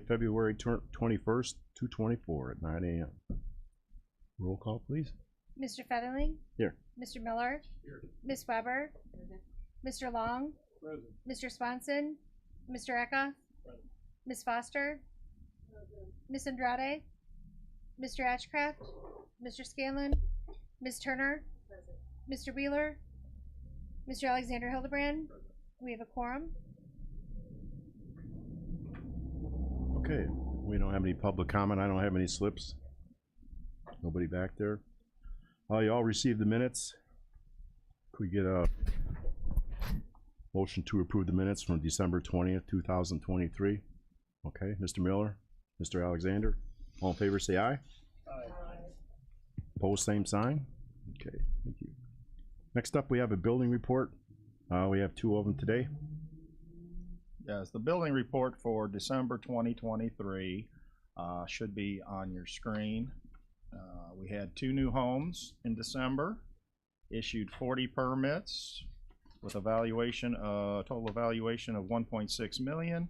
February 21st, 2024 at 9 a.m. Roll call, please. Mr. Featherling? Here. Mr. Miller? Here. Ms. Weber? Mr. Long? Present. Mr. Swanson? Mr. Eckhoff? Present. Ms. Foster? Ms. Andrade? Mr. Ashcraft? Mr. Scanlon? Ms. Turner? Mr. Wheeler? Mr. Alexander Hildebrand? We have a quorum. Okay, we don't have any public comment. I don't have any slips. Nobody back there. You all received the minutes. Could we get a motion to approve the minutes from December 20th, 2023? Okay, Mr. Miller, Mr. Alexander, all in favor say aye. Opposed, same sign. Okay, thank you. Next up, we have a building report. We have two of them today. Yes, the building report for December 2023 should be on your screen. We had 2 new homes in December, issued 40 permits with a total evaluation of $1.6 million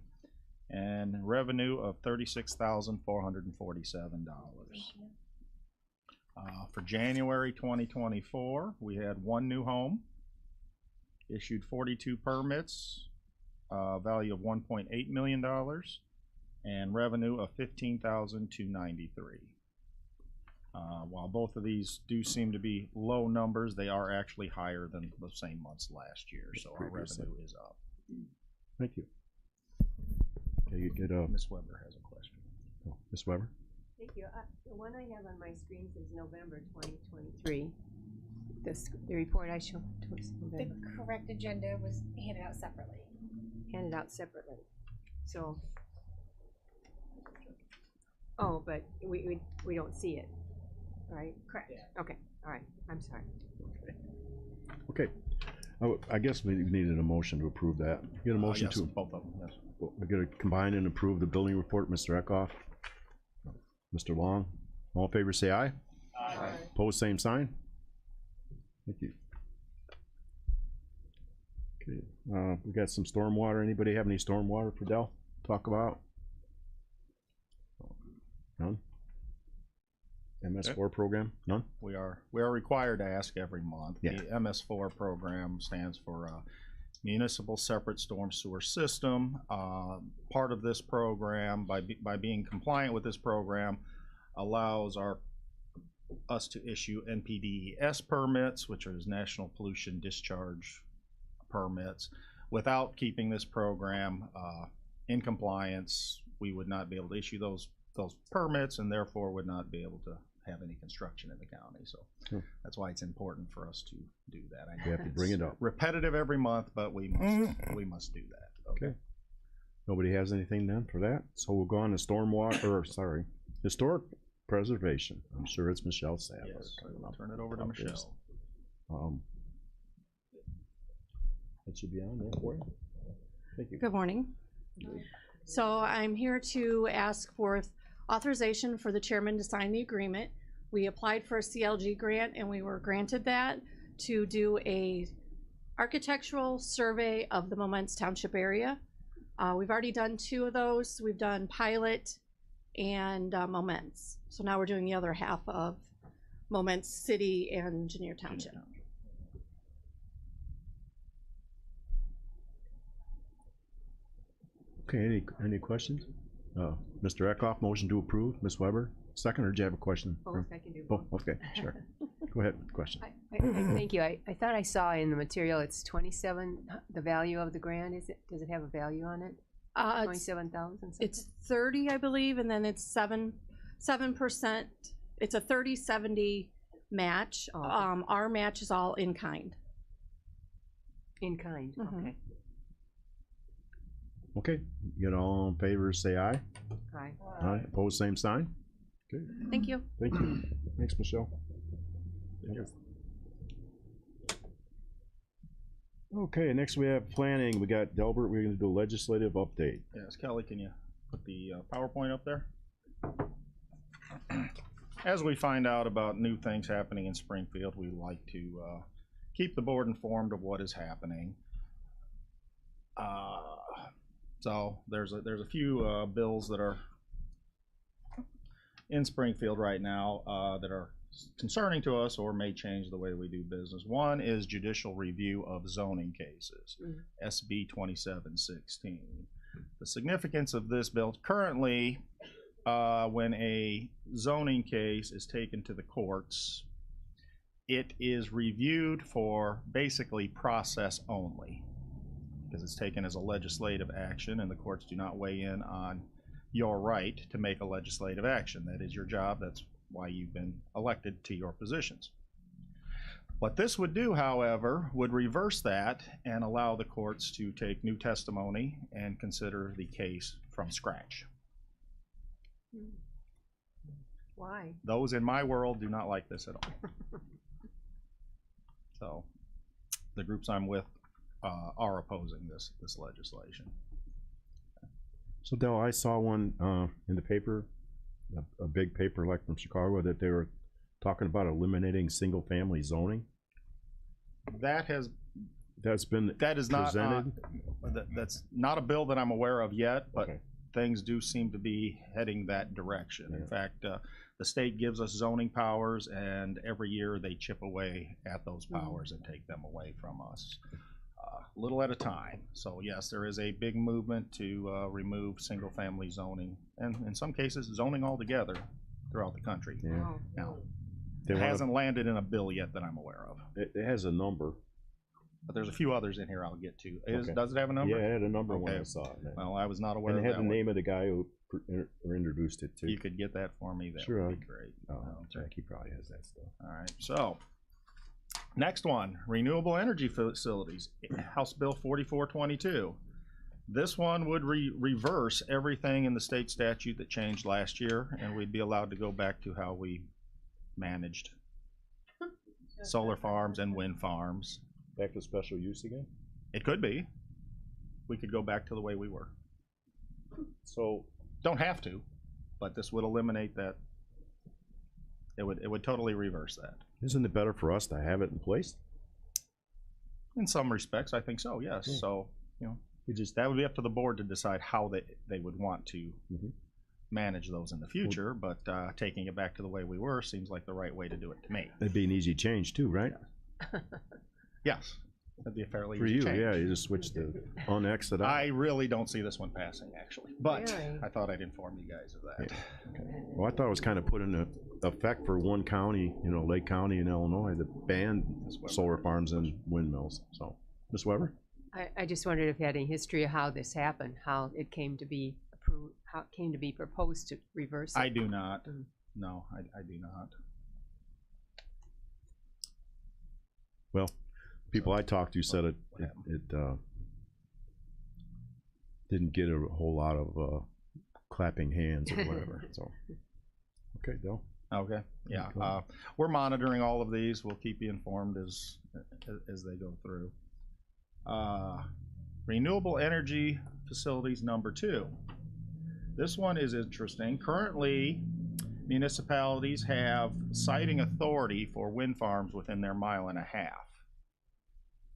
and revenue of $36,447. For January 2024, we had 1 new home, issued 42 permits, value of $1.8 million, and revenue of $15,293. While both of these do seem to be low numbers, they are actually higher than the same months last year, so our revenue is up. Thank you. Okay, you get Ms. Weber has a question. Ms. Weber. Thank you. The one I have on my screen says November 2023. The report I showed was The November, correct agenda was handed out separately. handed out separately. So, oh, but we don't see it, right? Correct. Okay, all right. I'm sorry. Okay. I guess we needed a motion to approve that. Get a motion Yes, to both of them. Yes. we're going to combine and approve the building report. Mr. Eckhoff, Mr. Long, all in favor say aye. Aye. Opposed, same sign. Thank you. Okay, we got some stormwater. Anybody have any stormwater for Dell to talk about? None. MS4 program? None. We are required to ask every month. Yeah. The MS4 program stands for Municipal Separate Storm Sewer System. Part of this program, by being compliant with this program, allows us to issue NPDES permits, which are National Pollution Discharge permits. Without keeping this program in compliance, we would not be able to issue those permits, and therefore would not be able to have any construction in the county. So that's why it's important for us to do that. I We have to bring it up. Repetitive every month, but we must do that. Okay. Nobody has anything then for that, so we'll go on to historic preservation. I'm sure it's Michelle Sadler. Yes, I'll turn it over to Michelle. That should be on there for you. Thank you. Good morning. So I'm here to ask for authorization for the chairman to sign the agreement. We applied for a CLG grant and we were granted that to do a architectural survey of the Momence Township area. We've already done 2 of those. We've done Pilot and Momence. So now we're doing the other half of Momence City and Engineer Township. Okay, any questions? Mr. Eckhoff, motion to approve. Ms. Weber, second, or do you have a question? Both, I can do Oh, both. okay, sure. Go ahead, question. Thank you. I thought I saw in the material it's 27, the value of the grant. Does it have a value on it? 27,000? It's 30, I believe, and then it's 7%. It's a 30-70 match. Oh, okay. Our match is all in kind. In kind, okay. Okay, you get all in favor, say aye. Aye. Aye, opposed, same sign. Okay, Thank you. thank you. Thanks, Michelle. Okay, next we have planning. We got Delbert. We're going to do a legislative update. Yes, Kelly, can you put the PowerPoint up there? As we find out about new things happening in Springfield, we like to keep the board informed of what is happening. So there's a few bills that are in Springfield right now that are concerning to us or may change the way we do business. One is judicial review of zoning cases, SB 2716. The significance of this bill currently, when a zoning case is taken to the courts, it is reviewed for basically process only, because it's taken as a legislative action and the courts do not weigh in on your right to make a legislative action. That is your job. That's why you've been elected to your positions. What this would do, however, would reverse that and allow the courts to take new testimony and consider the case from scratch. Why? Those in my world do not like this at all. So the groups I'm with are opposing this legislation. So Del, I saw one in the paper, a big paper like from Chicago, that they were talking about eliminating single-family zoning. That is not presented? that's not a bill that I'm aware of yet, but Okay. things do seem to be heading that direction. In fact, the state gives us zoning powers, and every year they chip away at those powers and take them away from us, little at a time. So yes, there is a big movement to remove single-family zoning, and in some cases zoning altogether throughout the country. Yeah. Oh. Now, They it wanna- hasn't landed in a bill yet that I'm aware of, it has a number. but there's a few others in here I'll get to. Okay. Does it have a number? Yeah, it had a number when Okay. I saw it. Well, I was not aware And of it had that the one. name of the guy who introduced it too. You could get that for me, that Sure, would be great. Oh, Jackie probably has that stuff. All right, so, next one, renewable energy facilities, House Bill 4422. This one would reverse everything in the state statute that changed last year, and we'd be allowed to go back to how we managed solar farms and wind farms. Back to special use again? It could be. We could go back to the way we were. So, Don't have to, but this would eliminate that. It would totally reverse that. isn't it better for us to have it in place? In some respects, I think so, yes. Yeah. So, that would be up to the board to decide how they would want to Mhm. manage those in the future, but taking it back to the way we were seems like the right way to do it to me. That'd be an easy change too, right? Yes, that'd be a fairly For easy you, change. yeah, you just switch the on-X it out. I really don't see this one passing, actually, but Really? I thought I'd inform you guys of that. Well, I thought it was kind of put into effect for one county, Lake County in Illinois, that banned solar farms and windmills, so. Ms. Weber? I just wondered if you had any history of how this happened, how it came to be approved, how it came to be proposed to reverse it. I do not. Mm. No, I do not. Well, people I talked to said it didn't get a whole lot of clapping hands or whatever, so. Okay, Bill? Okay, yeah. Okay. We're monitoring all of these. We'll keep you informed as they go through. Renewable energy facilities number 2. This one is interesting. Currently, municipalities have siting authority for wind farms within their 1.5 miles.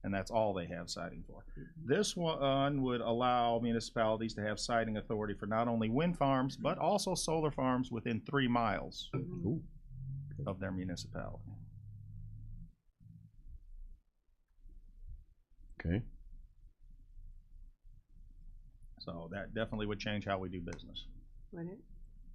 And that's all they have siting for. This one would allow municipalities to have siting authority for not only wind farms, but also solar farms within 3 miles Ooh. of their municipality. Okay, So that definitely would change how we do business. Would it?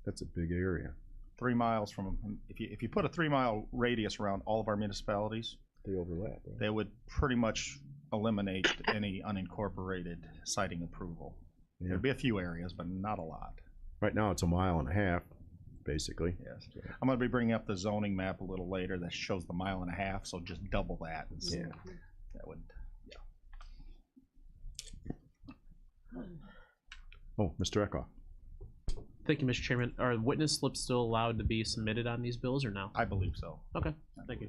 that's a big area. 3 miles from, if you put a 3-mile radius around all of our municipalities, They overlap, right? they would pretty much eliminate any unincorporated siting approval. Yeah. There'd be a few areas, but not a lot. Right now, it's 1.5 miles, basically. Yes. I'm going to be bringing up the zoning map a little later that shows the 1.5 miles, so just double that. And Yeah. That would, Oh, Mr. Eckhoff. Thank you, Mr. Chairman. Are witness slips still allowed to be submitted on these bills or no? I believe so. Okay, thank you.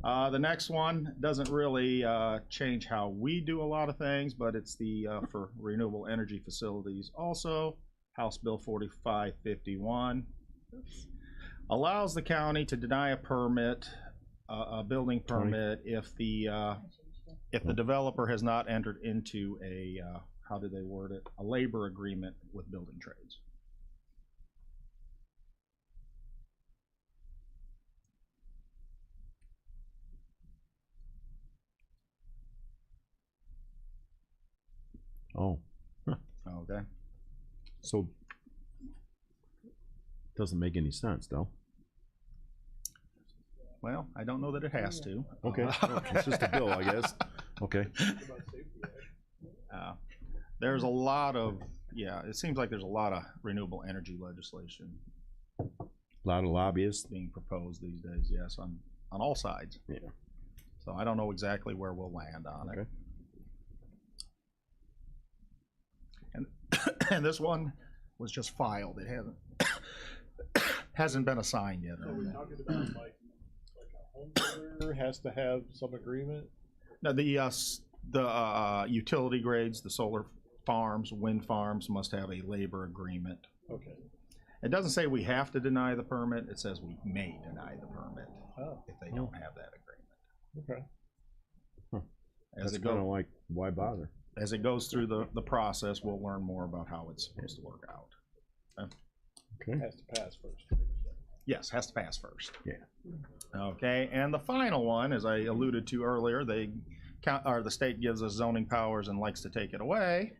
The next one doesn't really change how we do a lot of things, but it's the for renewable energy facilities also. House Bill 4551 allows the county to deny a permit, a building permit, if the developer has not entered into a how do they word it? A labor agreement with building trades. Oh, Okay. so doesn't make any sense, though. Well, I don't know that it has to. Okay, well, it's just a bill, I guess. Okay. There's a lot of, yeah, it seems like there's a lot of renewable energy legislation A lot of lobbyists. being proposed these days, yes, on all sides. Yeah. So I don't know exactly where we'll land on it. Okay. And this one was just filed. It hasn't been assigned yet. So we're talking about like a homeowner has to have some agreement? Now, the utility grades, the solar farms, wind farms must have a labor agreement. Okay. It doesn't say we have to deny the permit, it says we may deny the permit Oh, if they don't have that agreement. okay. As That's it kind of goes, like, why bother? as it goes through the process, we'll learn more about how it's supposed to work out. Okay. Has to pass first. Yes, has to pass first. Yeah. Okay, and the final one, as I alluded to earlier, the state gives us zoning powers and likes to take it away.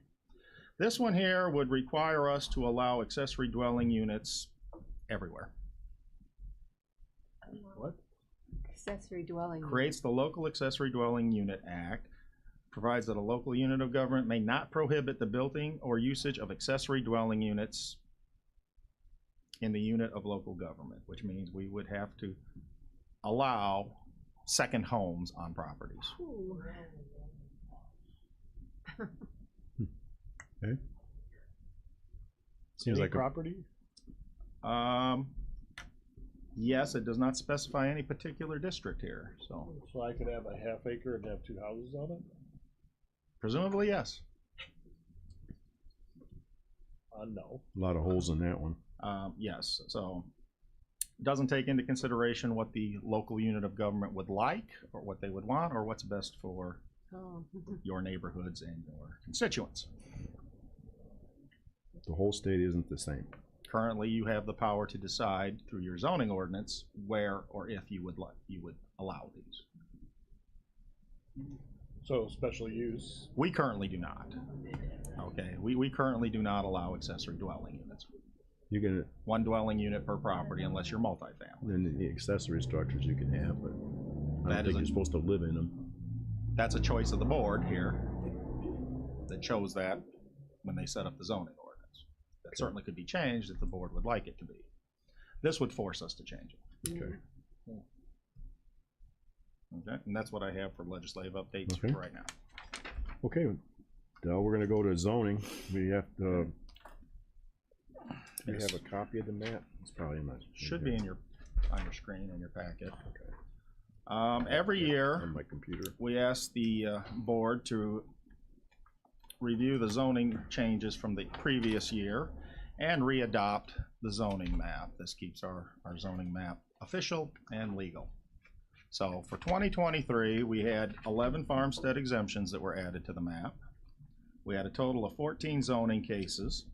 This one here would require us to allow accessory dwelling units everywhere. What? Accessory dwelling. Creates the Local Accessory Dwelling Unit Act, provides that a local unit of government may not prohibit the building or usage of accessory dwelling units in the unit of local government, which means we would have to allow second homes on properties. Ooh. Okay. Seems Any like a, property? Yes, it does not specify any particular district here, so So I could have a half acre and have 2 houses on it? presumably yes. No. a lot of holes in that one. Yes, so it doesn't take into consideration what the local unit of government would like, or what they would want, or what's best for Oh. your neighborhoods and your constituents. The whole state isn't the same. Currently, you have the power to decide through your zoning ordinance where or if you would allow these. So special use. We currently do not. Okay, we currently do not allow accessory dwelling units. You can, One dwelling unit per property unless you're multifamily. then the accessory structures you can have, but I That don't think is you're a- supposed to live in them. That's a choice of the board here that chose that when they set up the zoning ordinance. That certainly could be changed if the board would like it to be. This would force us to change it. Okay. Okay, and that's what I have for legislative updates Okay. for right now. Okay, now we're gonna go to zoning. We have to, do we Yes. have a copy of the map? It's probably in my. Should be on your screen in your packet. Every year, On my computer. we ask the board to review the zoning changes from the previous year and re-adopt the zoning map. This keeps our zoning map official and legal. So for 2023, we had 11 farmstead exemptions that were added to the map. We had a total of 14 zoning cases.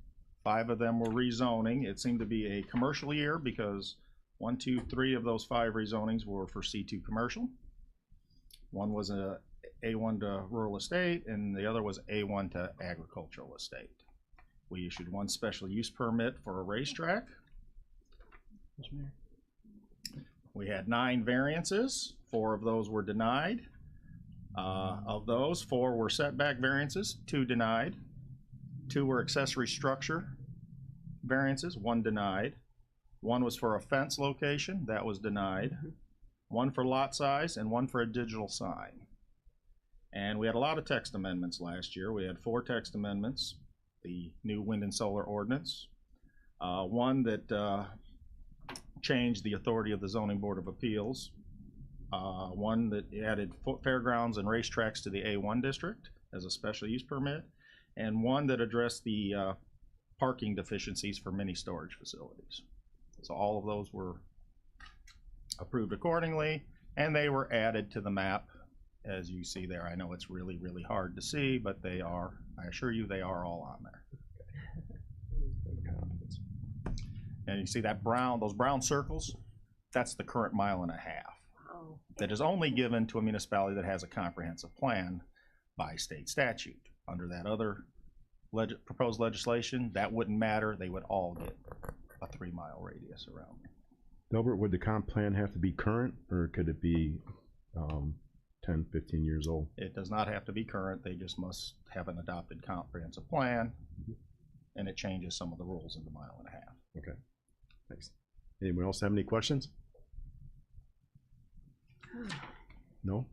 5 of them were rezoning. It seemed to be a commercial year because 1, 2, 3 of those 5 rezonings were for C2 commercial. One was a A1 to rural estate, and the other was A1 to agricultural estate. We issued 1 special use permit for a racetrack. We had 9 variances. 4 of those were denied. Of those, 4 were setback variances, 2 denied. 2 were accessory structure variances, 1 denied. 1 was for a fence location, that was denied. 1 for lot size, and 1 for a digital sign. And we had a lot of text amendments last year. We had 4 text amendments, the new wind and solar ordinance, 1 that changed the authority of the Zoning Board of Appeals, 1 that added fairgrounds and racetracks to the A1 district as a special use permit, and 1 that addressed the parking deficiencies for mini storage facilities. So all of those were approved accordingly, and they were added to the map as you see there. I know it's really, really hard to see, but they are, I assure you, they are all on there. And you see that brown, those brown circles, that's the current 1.5 miles Oh. that is only given to a municipality that has a comprehensive plan by state statute. Under that other proposed legislation, that wouldn't matter. They would all get a 3-mile radius around. Delbert, would the comp plan have to be current, or could it be 10, 15 years old? It does not have to be current. They just must have an adopted comprehensive plan, and it changes some of the rules in the 1.5 miles. Okay, thanks. Anyone else have any questions? No?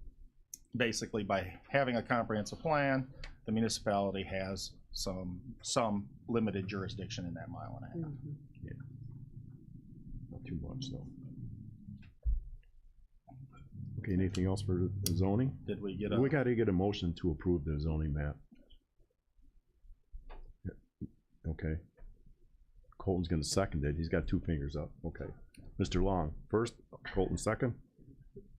Basically, by having a comprehensive plan, the municipality has some limited jurisdiction in that 1.5 miles. Not too much, though. Okay, anything else for the zoning? Did we get a? We gotta get a motion to approve the zoning map. Yeah. Okay. Colton's gonna second it. He's got 2 fingers up. Okay. Mr. Long, first, Colton second.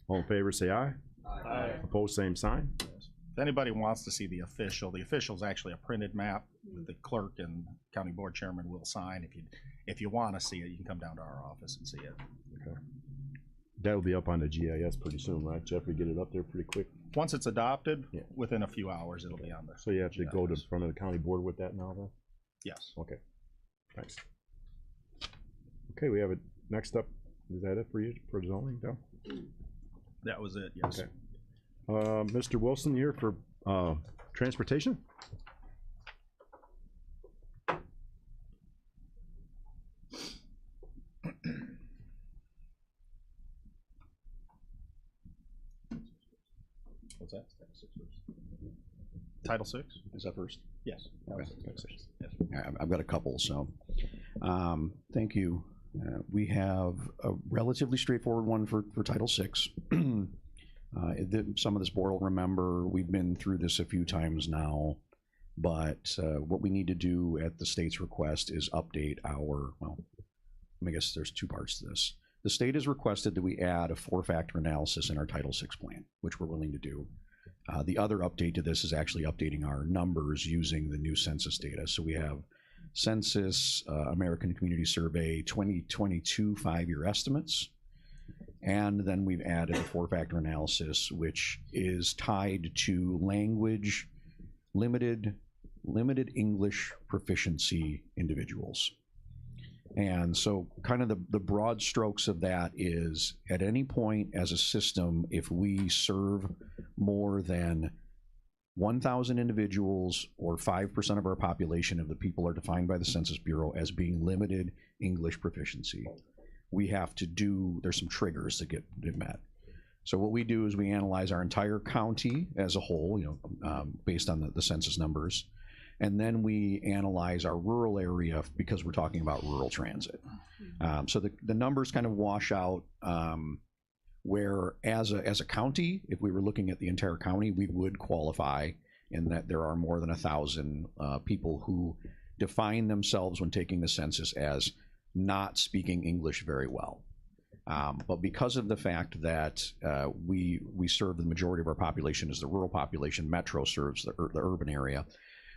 All in favor, say aye. Aye. Opposed, same sign. If anybody wants to see the official is actually a printed map that the clerk and county board chairman will sign. If you want to see it, you can come down to our office and see it. Okay. That'll be up on the GIS pretty soon, right, Jeff? We get it up there pretty quick. Once it's adopted, Yeah. within a few hours, it'll be on there. So you have to go to the front of the county board with that now, then? Yes. Okay. Thanks. Okay, we have it. Next up, is that it for you, for zoning, Del? That was it, yes. Okay. Mr. Wilson here for transportation? What's that? Title VI? Is that first? Yes. Okay. Yes. I've got a couple, so thank you. We have a relatively straightforward one for Title VI. Some of this board will remember, we've been through this a few times now, but what we need to do at the state's request is update our, well, I guess there's 2 parts to this. The state has requested that we add a 4-factor analysis in our Title VI plan, which we're willing to do. The other update to this is actually updating our numbers using the new census data. So we have Census, American Community Survey 2022 5-year estimates, and then we've added a 4-factor analysis, which is tied to language, limited English proficiency individuals. And so kind of the broad strokes of that is, at any point as a system, if we serve more than 1,000 individuals or 5% of our population of the people are defined by the Census Bureau as being limited English proficiency, we have to do, there's some triggers that get met. So what we do is we analyze our entire county as a whole, based on the census numbers. And then we analyze our rural area because we're talking about rural transit. So the numbers kind of wash out where as a county, if we were looking at the entire county, we would qualify in that there are more than 1,000 people who define themselves when taking the census as not speaking English very well. But because of the fact that we serve the majority of our population as the rural population, Metro serves the urban area,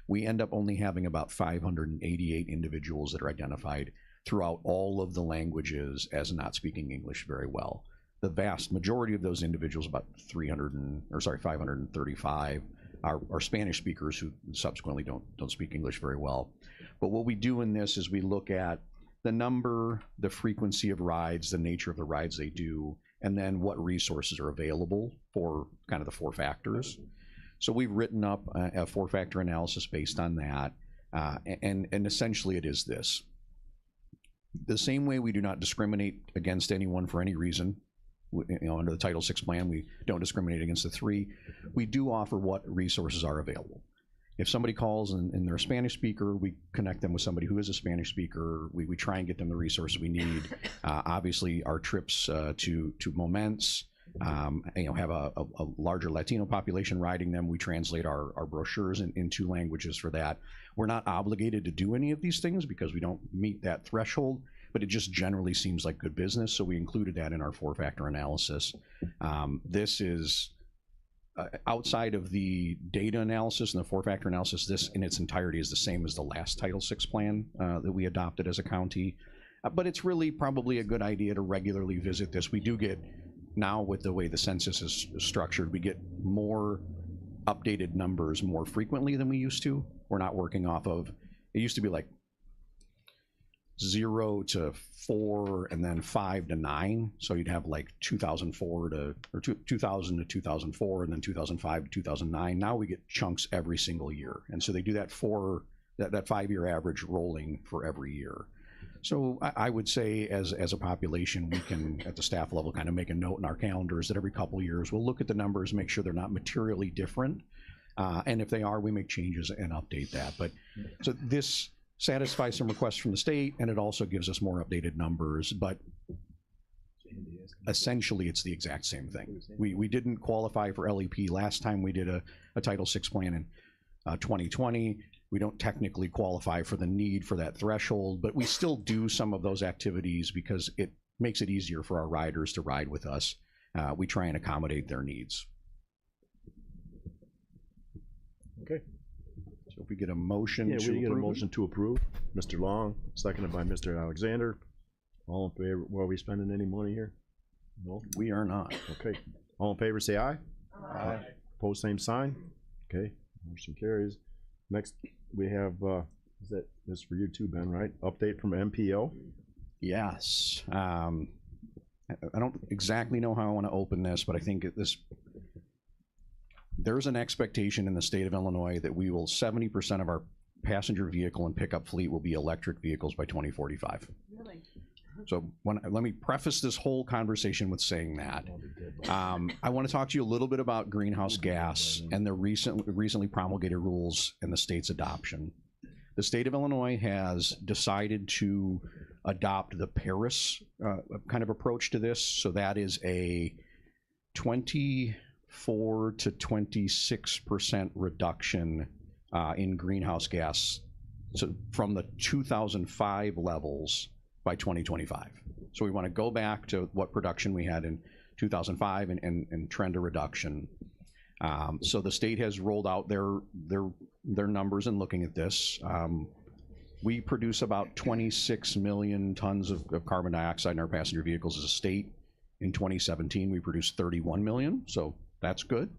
we end up only having about 588 individuals that are identified throughout all of the languages as not speaking English very well. The vast majority of those individuals, about 535, are Spanish speakers who subsequently don't speak English very well. But what we do in this is we look at the number, the frequency of rides, the nature of the rides they do, and then what resources are available for kind of the 4 factors. So we've written up a 4-factor analysis based on that, and essentially it is this. The same way we do not discriminate against anyone for any reason, under the Title VI plan, we don't discriminate against the 3. We do offer what resources are available. If somebody calls and they're a Spanish speaker, we connect them with somebody who is a Spanish speaker. We try and get them the resources we need. Obviously, our trips to Moments, have a larger Latino population riding them. We translate our brochures in 2 languages for that. We're not obligated to do any of these things because we don't meet that threshold, but it just generally seems like good business, so we included that in our 4-factor analysis. This is outside of the data analysis and the 4-factor analysis. This in its entirety is the same as the last Title VI plan that we adopted as a county, but it's really probably a good idea to regularly visit this. We do get, now with the way the census is structured, we get more updated numbers more frequently than we used to, We're not working off of, it used to be like 0 to 4 and then 5 to 9. So you'd have like 2004 to, or 2000 to 2004 and then 2005 to 2009. Now we get chunks every single year. And so they do that that 5-year average rolling for every year. So I would say as a population, we can, at the staff level, kind of make a note in our calendars that every couple of years we'll look at the numbers, make sure they're not materially different. And if they are, we make changes and update that. But so this satisfies some requests from the state, and it also gives us more updated numbers. But essentially, it's the exact same thing. We didn't qualify for LEP last time we did a Title VI plan in 2020. We don't technically qualify for the need for that threshold, but we still do some of those activities because it makes it easier for our riders to ride with us. We try and accommodate their needs. Okay. So if we get a motion Yeah, to we get a approve it? motion to approve. Mr. Long, seconded by Mr. Alexander. All in favor? Well, are we spending any money here? No? We are not. Okay. All in favor, say aye. Aye. Opposed, same sign. Okay, motion carries. Next, we have, this is for you too, Ben, right? Update from MPO. Yes. I don't exactly know how I want to open this, but I think there's an expectation in the state of Illinois that 70% of our passenger vehicle and pickup fleet will be electric vehicles by 2045. Really? So let me preface this whole conversation with saying that. I want to talk to you a little bit about greenhouse gas and the recently promulgated rules and the state's adoption. The state of Illinois has decided to adopt the Paris kind of approach to this. So that is a 24 to 26% reduction in greenhouse gas, so from the 2005 levels by 2025. So we want to go back to what production we had in 2005 and trend a reduction. So the state has rolled out their numbers in looking at this. We produce about 26 million tons of carbon dioxide in our passenger vehicles as a state. In 2017, we produced 31 million, so that's good.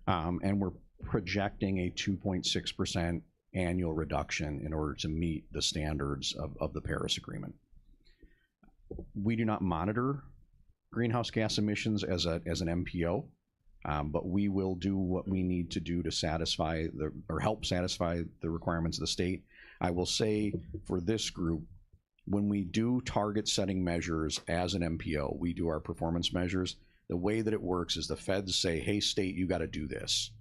And we're projecting a 2.6% annual reduction in order to meet the standards of the Paris Agreement. We do not monitor greenhouse gas emissions as an MPO, but we will do what we need to do to satisfy help satisfy the requirements of the state. I will say for this group, when we do target setting measures as an MPO, we do our performance measures. The way that it works is the feds say, hey, state, you got to do this,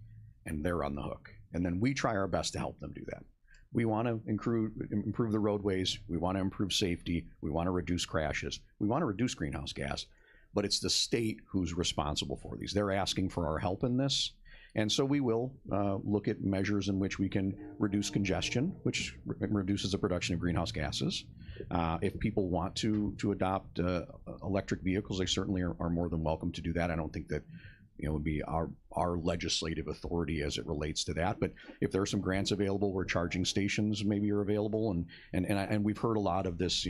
and they're on the hook. And then we try our best to help them do that. We want to improve the roadways. We want to improve safety. We want to reduce crashes. We want to reduce greenhouse gas, but it's the state who's responsible for these. They're asking for our help in this. And so we will look at measures in which we can reduce congestion, which reduces the production of greenhouse gases. If people want to adopt electric vehicles, they certainly are more than welcome to do that. I don't think that it would be our legislative authority as it relates to that. But if there are some grants available where charging stations maybe are available, and we've heard a lot of this,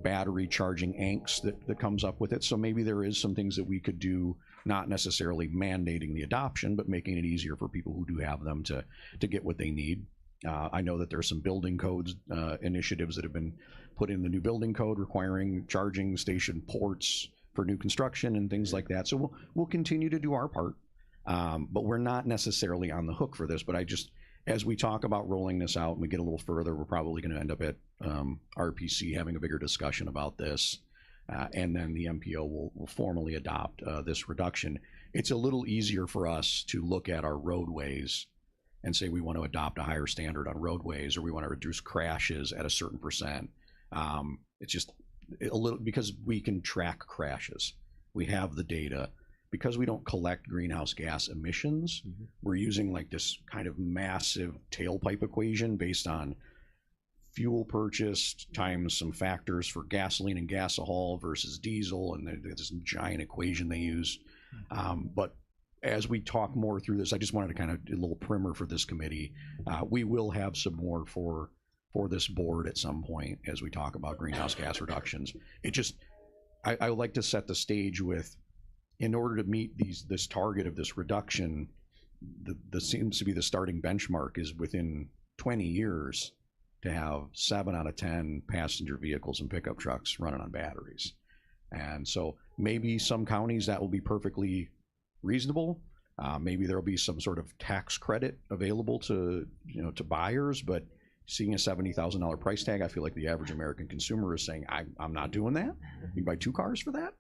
battery charging angst that comes up with it. So maybe there is some things that we could do, not necessarily mandating the adoption, but making it easier for people who do have them to get what they need. I know that there's some building codes initiatives that have been put in the new building code requiring charging station ports for new construction and things like that. So we'll continue to do our part, but we're not necessarily on the hook for this. But as we talk about rolling this out and we get a little further, we're probably going to end up at RPC having a bigger discussion about this. And then the MPO will formally adopt this reduction. It's a little easier for us to look at our roadways and say we want to adopt a higher standard on roadways, or we want to reduce crashes at a certain percent. It's just a little, because we can track crashes. We have the data. Because we don't collect greenhouse gas emissions, we're using like this kind of massive tailpipe equation based on fuel purchased times some factors for gasoline and gasohol versus diesel, and there's this giant equation they use. But as we talk more through this, I just wanted to kind of do a little primer for this committee. We will have some more for this board at some point as we talk about greenhouse gas reductions. I would like to set the stage with, in order to meet this target of this reduction, the seems to be the starting benchmark is within 20 years to have 7 out of 10 passenger vehicles and pickup trucks running on batteries. And so maybe some counties that will be perfectly reasonable. Maybe there'll be some sort of tax credit available to buyers, but seeing a $70,000 price tag, I feel like the average American consumer is saying, I'm not doing that. You can buy 2 cars for that.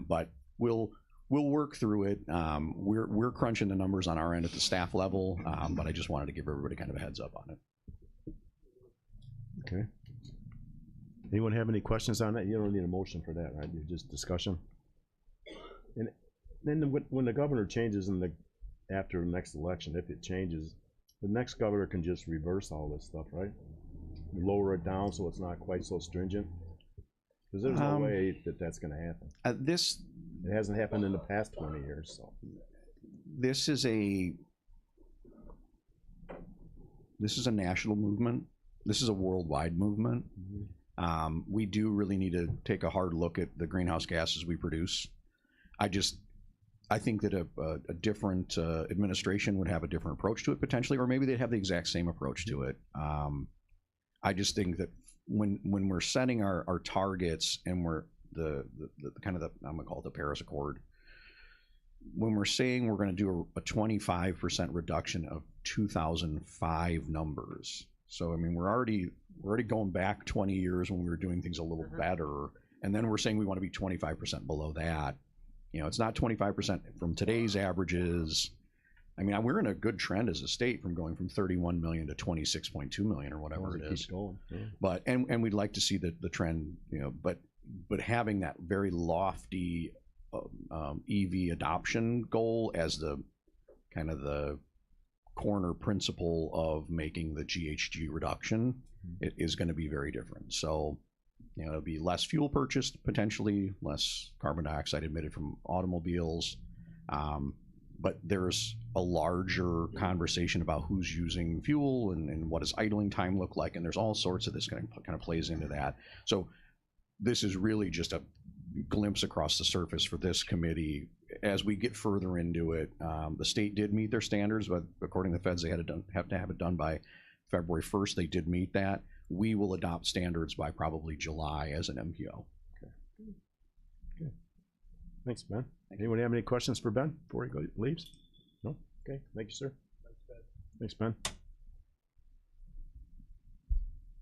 But we'll work through it. We're crunching the numbers on our end at the staff level, but I just wanted to give everybody kind of a heads up on it. Okay. Anyone have any questions on that? You don't need a motion for that, right? You're just discussion. And then when the governor changes after the next election, if it changes, the next governor can just reverse all this stuff, right? Lower it down so it's not quite so stringent. Because there's no way that that's going to happen. It hasn't happened in the past 20 years. So this is a national movement. This is a worldwide movement. We do really need to take a hard look at the greenhouse gases we produce. I think that a different administration would have a different approach to it potentially, or maybe they'd have the exact same approach to it. I just think that when we're setting our targets and we're the kind of I'm gonna call it the Paris Accord, when we're saying we're going to do a 25% reduction of 2005 numbers. So I mean we're already going back 20 years when we were doing things a little better, and then we're saying we want to be 25% below that. It's not 25% from today's averages. I mean, we're in a good trend as a state from going from 31 million to 26.2 million or whatever it is. Going, yeah. But and we'd like to see the trend, but having that very lofty EV adoption goal as the kind of the corner principle of making the GHG reduction, it is going to be very different. So it'll be less fuel purchased, potentially less carbon dioxide emitted from automobiles. But there's a larger conversation about who's using fuel and what does idling time look like. And there's all sorts of this kind of plays into that. So this is really just a glimpse across the surface for this committee. As we get further into it, the state did meet their standards, but according to the feds, they have to have it done by February 1st. They did meet that. We will adopt standards by probably July as an MPO. Okay. Thanks, Ben. Anyone have any questions for Ben before he leaves? No? Okay. Thank you, sir. Thanks, Ben.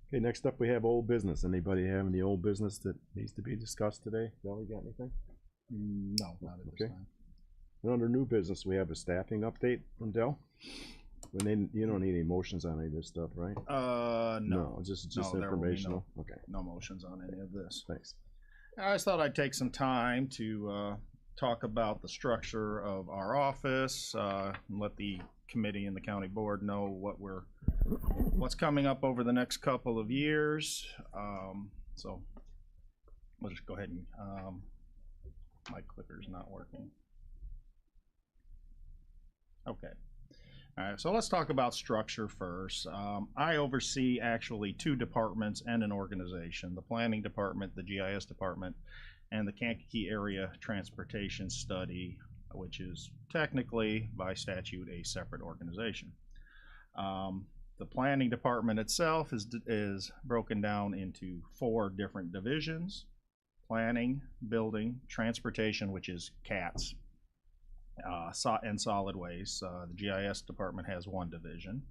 Okay, next up we have old business. Anybody have any old business that needs to be discussed today? Del, you got anything? No, not at this time. And under new business, we have a staffing update from Del. You don't need any motions on any of this stuff, right? No. Just No, there will be informational. Okay, No motions on any of this. thanks. I just thought I'd take some time to talk about the structure of our office, and let the committee and the county board know what's coming up over the next couple of years. So we'll just go ahead and my clicker's not working. Okay. All right, so let's talk about structure first. I oversee actually 2 departments and an organization: the planning department, the GIS department, and the Kankakee Area Transportation Study, which is technically by statute a separate organization. The planning department itself is broken down into 4 different divisions: planning, building, transportation, which is CATS, and solid waste. The GIS department has 1 division.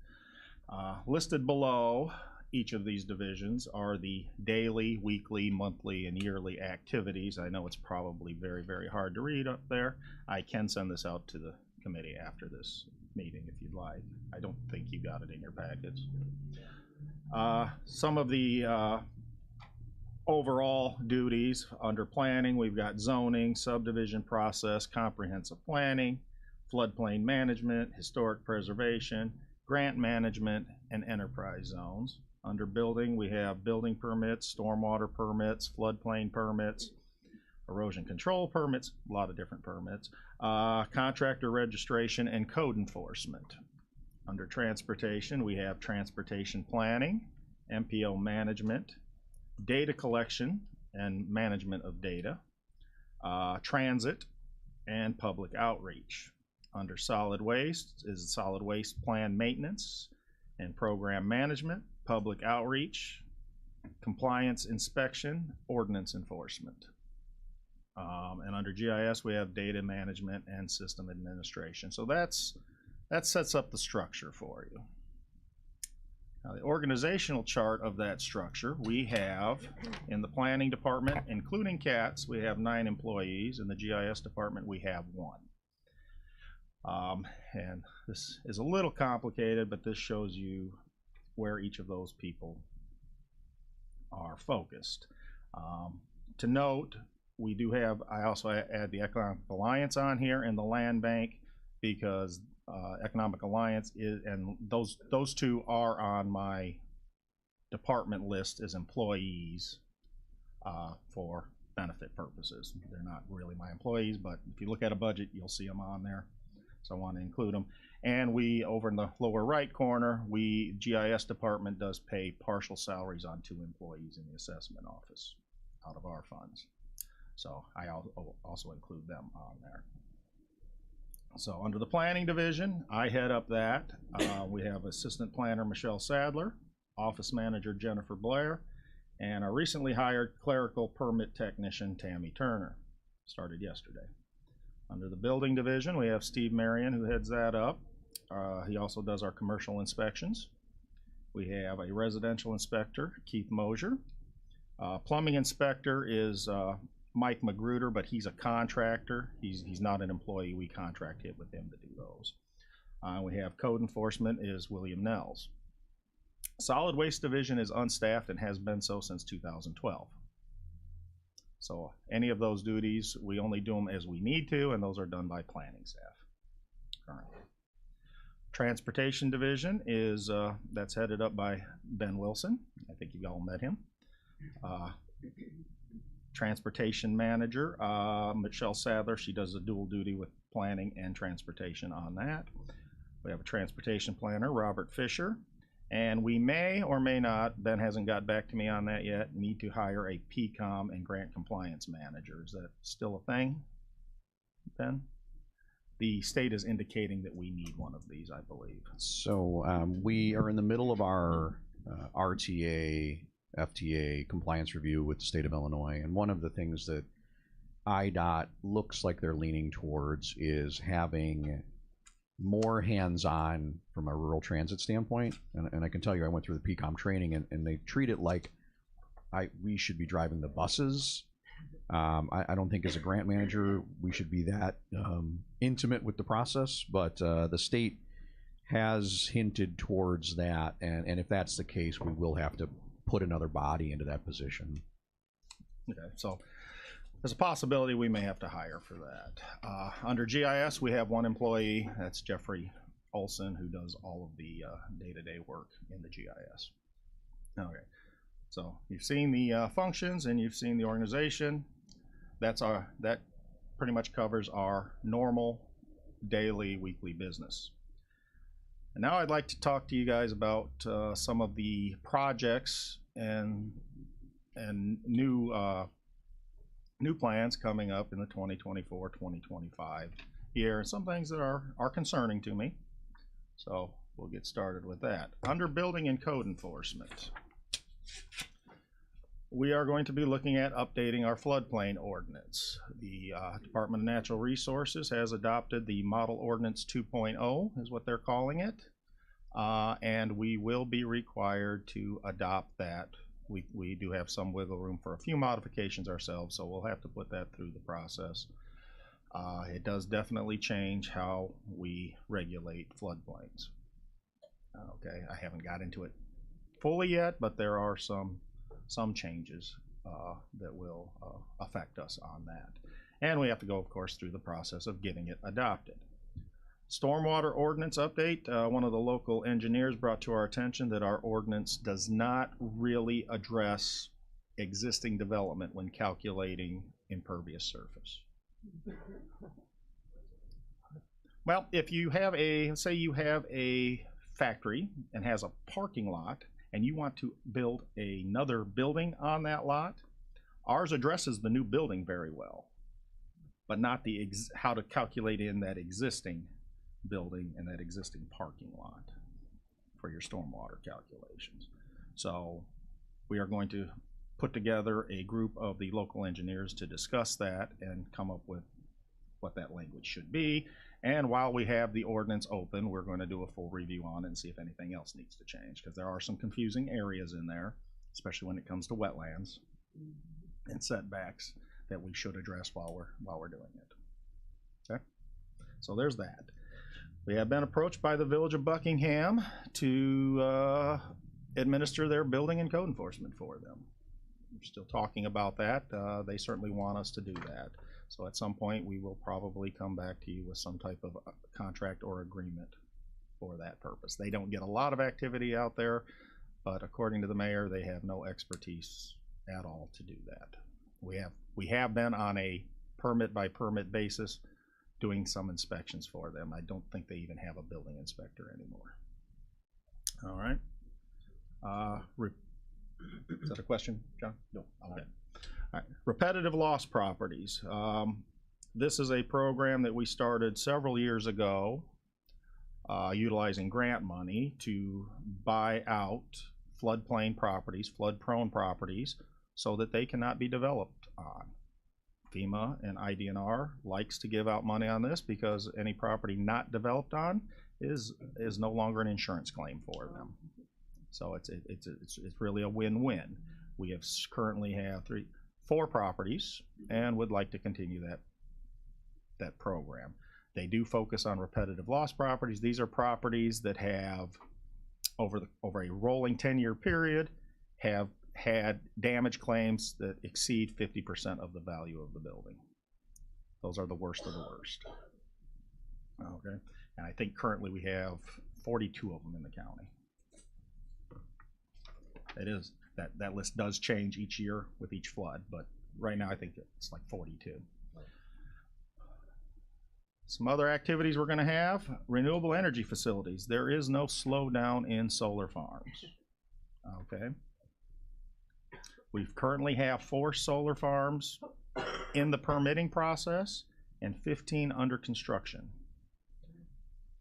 Listed below each of these divisions are the daily, weekly, monthly, and yearly activities. I know it's probably very, very hard to read up there. I can send this out to the committee after this meeting if you'd like. I don't think you got it in your packets. Some of the overall duties under planning: we've got zoning, subdivision process, comprehensive planning, floodplain management, historic preservation, grant management, and enterprise zones. Under building, we have building permits, stormwater permits, floodplain permits, erosion control permits, a lot of different permits, contractor registration, and code enforcement. Under transportation, we have transportation planning, MPO management, data collection and management of data, transit, and public outreach. Under solid waste is solid waste plan maintenance and program management, public outreach, compliance inspection, ordinance enforcement. And under GIS, we have data management and system administration. So that sets up the structure for you. Now, the organizational chart of that structure, we have in the planning department, including CATS, we have 9 employees. In the GIS department, we have 1. And this is a little complicated, but this shows you where each of those people are focused. To note, we do have, I also add the Economic Alliance on here and the Land Bank, because Economic Alliance is, and those two are on my department list as employees for benefit purposes. They're not really my employees, but if you look at a budget, you'll see them on there. So I want to include them. And we, over in the lower right corner, GIS department does pay partial salaries on 2 employees in the assessment office out of our funds. So I also include them on there. So under the planning division, I head up that. We have assistant planner Michelle Sadler, office manager Jennifer Blair, and our recently hired clerical permit technician Tammy Turner. Started yesterday. Under the building division, we have Steve Marion, who heads that up. He also does our commercial inspections. We have a residential inspector, Keith Mosier. Plumbing inspector is Mike Magruder, but he's a contractor. He's not an employee. We contract it with him to do those. We have code enforcement is William Nels. Solid waste division is unstaffed and has been so since 2012. So any of those duties, we only do them as we need to, and those are done by planning staff currently. Transportation division is, that's headed up by Ben Wilson. I think you all met him. Transportation manager, Michelle Sadler, she does a dual duty with planning and transportation on that. We have a transportation planner, Robert Fisher, and we may or may not, Ben hasn't got back to me on that yet, need to hire a PCOM and grant compliance manager. Is that still a thing, Ben? The state is indicating that we need one of these, I believe. So we are in the middle of our RTA, FTA compliance review with the state of Illinois, and one of the things that IDOT looks like they're leaning towards is having more hands-on from a rural transit standpoint. And I can tell you, I went through the PCOM training, and they treat it like we should be driving the buses. I don't think as a grant manager we should be that intimate with the process, but the state has hinted towards that, and if that's the case, we will have to put another body into that position. Okay, so there's a possibility we may have to hire for that. Under GIS, we have 1 employee. That's Jeffrey Olson, who does all of the day-to-day work in the GIS. Okay, so you've seen the functions and you've seen the organization. That pretty much covers our normal daily, weekly business. And now I'd like to talk to you guys about some of the projects and new plans coming up in the 2024-2025 year, and some things that are concerning to me. So we'll get started with that. Under building and code enforcement, we are going to be looking at updating our floodplain ordinance. The Department of Natural Resources has adopted the Model Ordinance 2.0 is what they're calling it. And we will be required to adopt that. We do have some wiggle room for a few modifications ourselves, so we'll have to put that through the process. It does definitely change how we regulate floodplains. Okay, I haven't got into it fully yet, but there are some changes that will affect us on that. And we have to go, of course, through the process of getting it adopted. Stormwater ordinance update. One of the local engineers brought to our attention that our ordinance does not really address existing development when calculating impervious surface. Well, if you have say you have a factory and has a parking lot and you want to build another building on that lot, ours addresses the new building very well, but not how to calculate in that existing building and that existing parking lot for your stormwater calculations. So we are going to put together a group of the local engineers to discuss that and come up with what that language should be. And while we have the ordinance open, we're going to do a full review on it and see if anything else needs to change, because there are some confusing areas in there, especially when it comes to wetlands and setbacks that we should address while we're doing it. Okay, so there's that. We have been approached by the Village of Buckingham to administer their building and code enforcement for them. We're still talking about that. They certainly want us to do that. So at some point, we will probably come back to you with some type of contract or agreement for that purpose. They don't get a lot of activity out there, but according to the mayor, they have no expertise at all to do that. We have been on a permit by permit basis doing some inspections for them. I don't think they even have a building inspector anymore. All right. Is that a question, John? No. Okay. All right. Repetitive loss properties. This is a program that we started several years ago, utilizing grant money to buy out floodplain properties, flood-prone properties, so that they cannot be developed on. FEMA and IDNR likes to give out money on this because any property not developed on is no longer an insurance claim for them. So it's really a win-win. We currently have 4 properties and would like to continue that program. They do focus on repetitive loss properties. These are properties that have over a rolling 10-year period have had damage claims that exceed 50% of the value of the building. Those are the worst of the worst. Okay, and I think currently we have 42 of them in the county. It is that list does change each year with each flood, but right now I think it's like 42. Some other activities we're going to have: renewable energy facilities. There is no slowdown in solar farms. Okay. We currently have 4 solar farms in the permitting process and 15 under construction.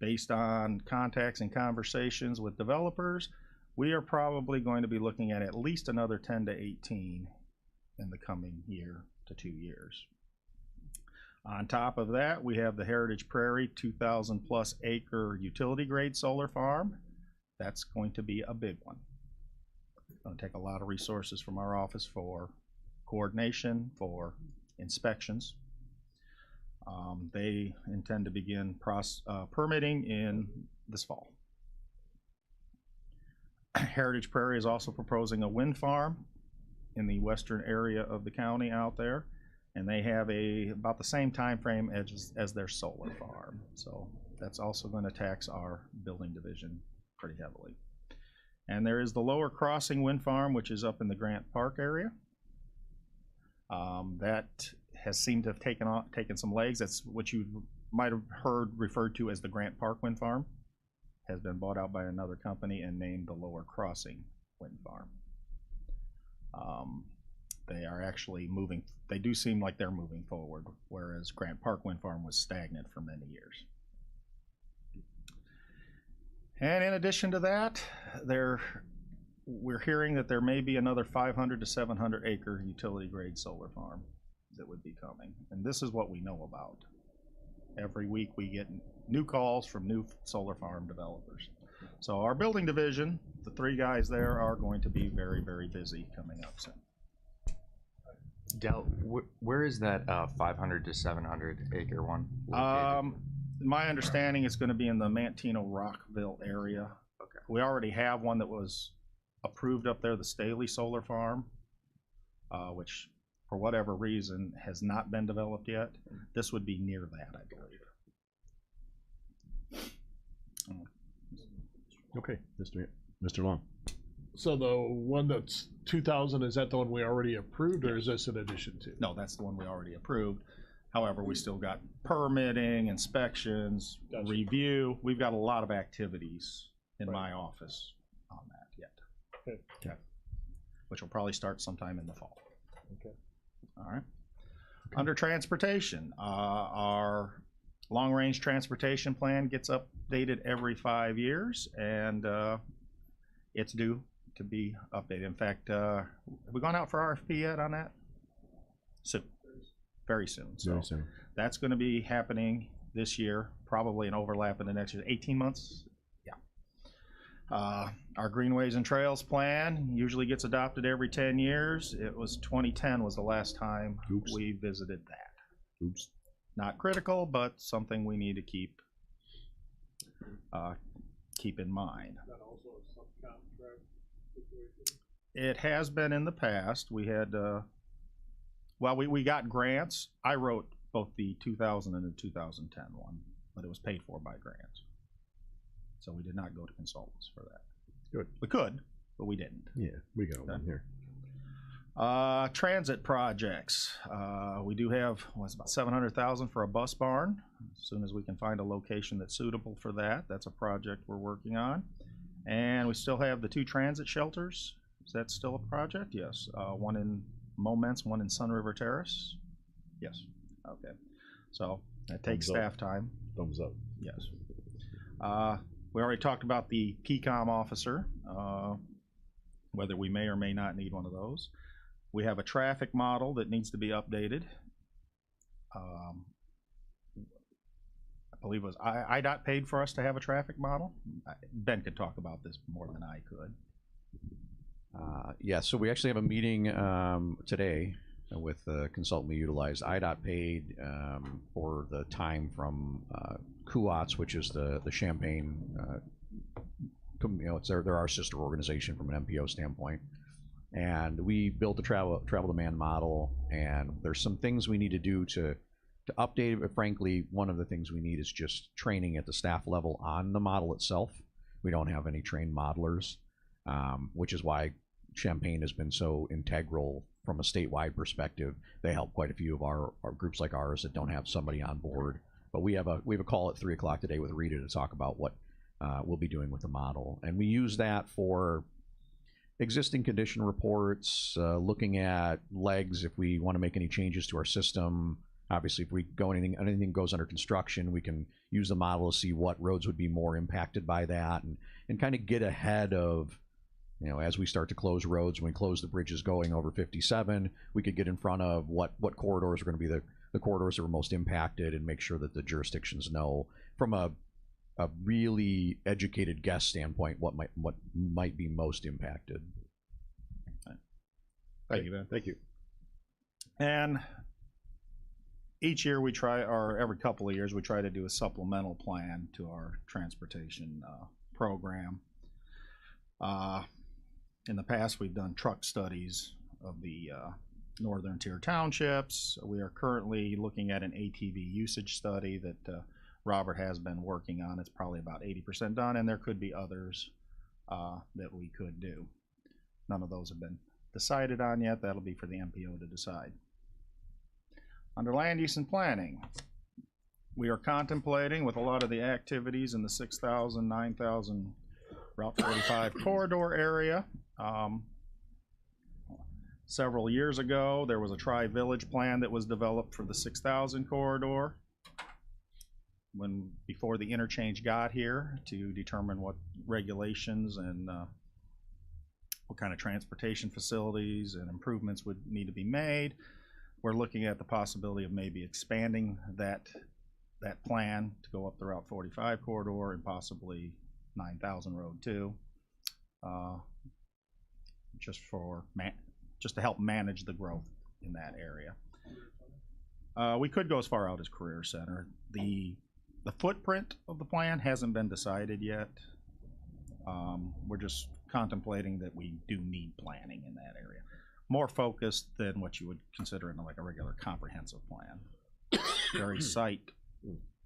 Based on contacts and conversations with developers, we are probably going to be looking at least another 10 to 18 in the coming year to 2 years. On top of that, we have the Heritage Prairie 2,000 plus acre utility grade solar farm. That's going to be a big one. It's going to take a lot of resources from our office for coordination, for inspections. They intend to begin permitting in this fall. Heritage Prairie is also proposing a wind farm in the western area of the county out there, and they have about the same time frame as their solar farm. So that's also going to tax our building division pretty heavily. And there is the Lower Crossing Wind Farm, which is up in the Grant Park area. That has seemed to have taken some legs. That's what you might have heard referred to as the Grant Park Wind Farm. Has been bought out by another company and named the Lower Crossing Wind Farm. They are actually moving. They do seem like they're moving forward, whereas Grant Park Wind Farm was stagnant for many years. And in addition to that, we're hearing that there may be another 500 to 700 acre utility grade solar farm that would be coming. And this is what we know about. Every week we get new calls from new solar farm developers. So our building division, the 3 guys there, are going to be very, very busy coming up soon. Del, where is that 500 to 700 acre one located? My understanding is going to be in the Mantino Rockville area. Okay. We already have one that was approved up there, the Staley Solar Farm, which for whatever reason has not been developed yet. This would be near that, I believe. Okay, Mr. Long. So the one that's 2,000, is that the one we already approved, or is this in addition to? No, that's the one we already approved. However, we still got permitting, inspections, Gotcha. review. We've got a lot of activities in my office on that yet. Okay. Which will probably start sometime in the fall. Okay. All right. Under transportation, our long-range transportation plan gets updated every 5 years, and it's due to be updated. In fact, have we gone out for RFP yet on that? Soon, very soon. So Very soon. that's going to be happening this year, probably an overlap in the next year, 18 months. Yeah. Our Greenways and Trails plan usually gets adopted every 10 years. It was 2010 was the last time Oops. we visited that. Oops. Not critical, but something we need to keep in mind. It has been in the past. We had, we got grants. I wrote both the 2000 and the 2010 one, but it was paid for by grants. So we did not go to consultants for that. Good. We could, but we didn't. Yeah, we got one here. Transit projects. We do have about $700,000 for a bus barn. As soon as we can find a location that's suitable for that, that's a project we're working on. And we still have the 2 transit shelters. Is that still a project? Yes. One in Moments, one in Sun River Terrace. Yes. Okay. So that takes Thumbs up. staff time. Thumbs up. Yes. We already talked about the PCOM officer, whether we may or may not need one of those. We have a traffic model that needs to be updated. I believe it was IDOT paid for us to have a traffic model. Ben could talk about this more than I could. Yeah, so we actually have a meeting today with the consultant we utilized. IDOT paid for the time from CUATS, which is the Champaign, they're our sister organization from an MPO standpoint. And we built a travel demand model, and there's some things we need to do to update it. But frankly, one of the things we need is just training at the staff level on the model itself. We don't have any trained modelers, which is why Champaign has been so integral from a statewide perspective. They help quite a few of our groups like ours that don't have somebody on board. But we have a call at 3 o'clock today with Rita to talk about what we'll be doing with the model, and we use that for existing condition reports, looking at legs if we want to make any changes to our system. Obviously, if we go anything goes under construction, we can use the model to see what roads would be more impacted by that, and kind of get ahead of, as we start to close roads. When we close the bridges going over 57, we could get in front of what corridors are going to be the corridors that are most impacted, and make sure that the jurisdictions know from a really educated guest standpoint what might be most impacted. Thank you, Ben. Thank you. And each year we try, or every couple of years, we try to do a supplemental plan to our transportation program. In the past, we've done truck studies of the northern tier townships. We are currently looking at an ATV usage study that Robert has been working on. It's probably about 80% done, and there could be others that we could do. None of those have been decided on yet. That'll be for the MPO to decide. Under land use and planning, we are contemplating with a lot of the activities in the 6,000, 9,000 Route 45 corridor area. Several years ago, there was a tri-village plan that was developed for the 6,000 corridor before the interchange got here, to determine what regulations and what kind of transportation facilities and improvements would need to be made. We're looking at the possibility of maybe expanding that plan to go up the Route 45 corridor and possibly 9,000 Road 2, just to help manage the growth in that area. We could go as far out as Career Center. The footprint of the plan hasn't been decided yet. We're just contemplating that we do need planning in that area. More focused than what you would consider in like a regular comprehensive plan. Very site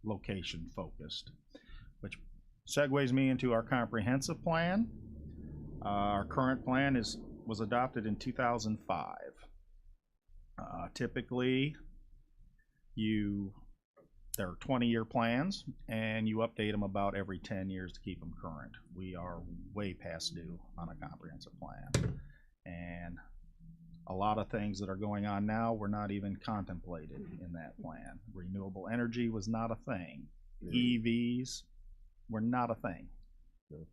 location focused, which segues me into our comprehensive plan. Our current plan was adopted in 2005. Typically, there are 20-year plans, and you update them about every 10 years to keep them current. We are way past due on a comprehensive plan, and A lot of things that are going on now were not even contemplated in that plan. Renewable energy was not a thing. EVs were not a thing.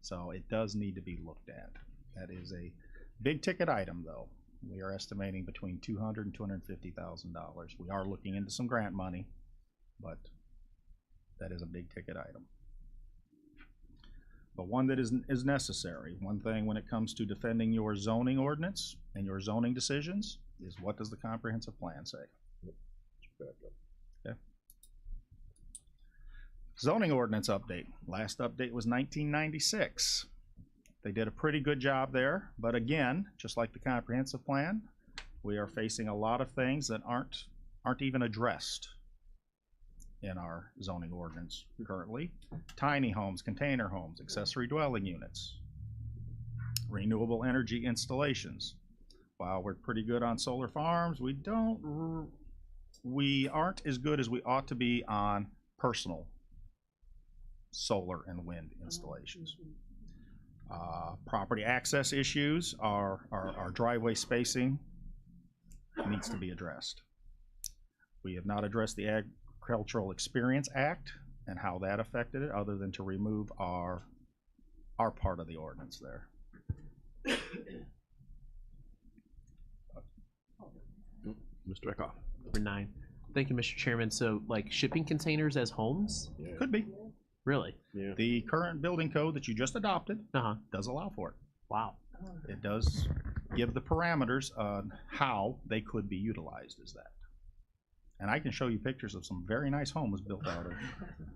So it does need to be looked at. That is a big ticket item, though. We are estimating between $200,000 and $250,000. We are looking into some grant money, but that is a big ticket item. But one that is necessary. One thing when it comes to defending your zoning ordinance and your zoning decisions is, what does the comprehensive plan say? Okay. Zoning ordinance update. Last update was 1996. They did a pretty good job there, but again, just like the comprehensive plan, we are facing a lot of things that aren't even addressed in our zoning ordinance currently. Tiny homes, container homes, accessory dwelling units, renewable energy installations. While we're pretty good on solar farms, we aren't as good as we ought to be on personal solar and wind installations. Property access issues, our driveway spacing needs to be addressed. We have not addressed the Agricultural Experience Act and how that affected it, other than to remove our part of the ordinance there. Mr. Eckhoff. Number 9. Thank you, Mr. Chairman. So, like, shipping containers as homes? Yeah. Could be. Really? Yeah. The current building code that you just adopted does allow for it. Wow. It does give the parameters on how they could be utilized as that. And I can show you pictures of some very nice homes built out